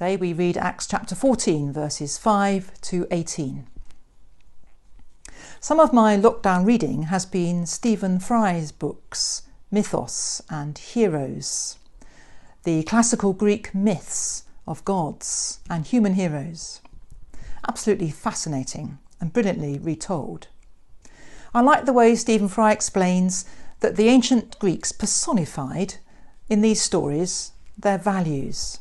Today we read Acts chapter 14, verses 5 to 18. Some of my lockdown reading has been Stephen Fry's books, Mythos and Heroes, the classical Greek myths of gods and human heroes. Absolutely fascinating and brilliantly retold. I like the way Stephen Fry explains that the ancient Greeks personified in these stories their values,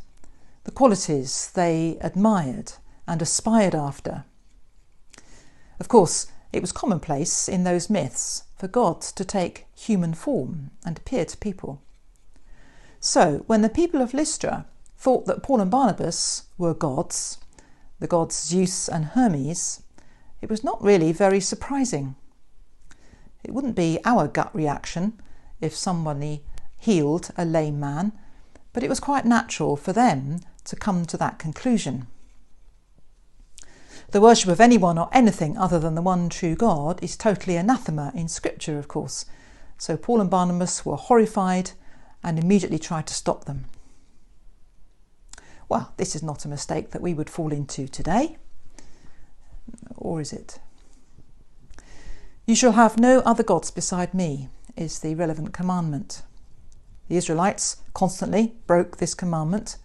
the qualities they admired and aspired after. Of course, it was commonplace in those myths for gods to take human form and appear to people. So, when the people of Lystra thought that Paul and Barnabas were gods, the gods Zeus and Hermes, it was not really very surprising. It wouldn't be our gut reaction if somebody healed a lame man, but it was quite natural for them to come to that conclusion. The worship of anyone or anything other than the one true God is totally anathema in Scripture, of course. So Paul and Barnabas were horrified and immediately tried to stop them. Well, this is not a mistake that we would fall into today. Or is it? You shall have no other gods beside me is the relevant commandment. The Israelites constantly broke this commandment,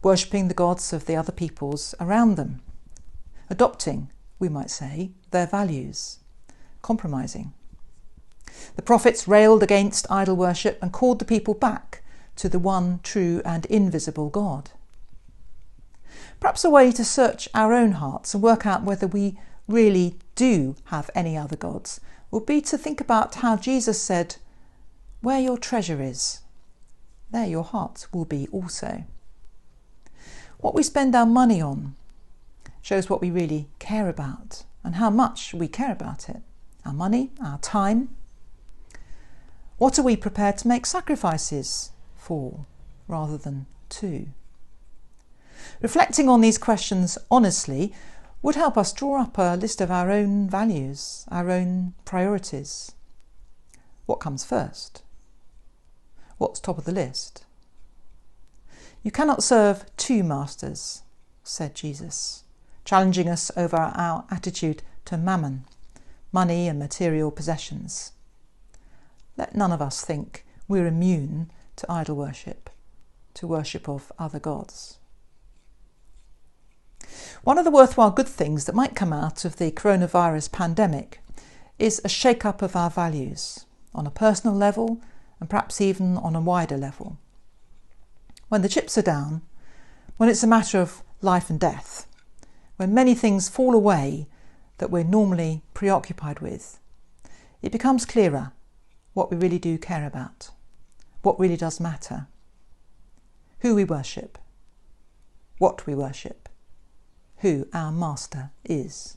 worshipping the gods of the other peoples around them, adopting, we might say, their values, compromising. The prophets railed against idol worship and called the people back to the one true and invisible God. Perhaps a way to search our own hearts and work out whether we really do have any other gods would be to think about how Jesus said, "Where your treasure is, there your heart will be also." What we spend our money on shows what we really care about and how much we care about it. Our money, our time. What are we prepared to make sacrifices for rather than to? Reflecting on these questions honestly would help us draw up a list of our own values, our own priorities. What comes first? What's top of the list? You cannot serve two masters, said Jesus, challenging us over our attitude to mammon, money and material possessions. Let none of us think we're immune to idol worship, to worship of other gods. One of the worthwhile good things that might come out of the coronavirus pandemic is a shake-up of our values on a personal level and perhaps even on a wider level. When the chips are down, when it's a matter of life and death, when many things fall away that we're normally preoccupied with, it becomes clearer what we really do care about, what really does matter, who we worship, what we worship, who our master is.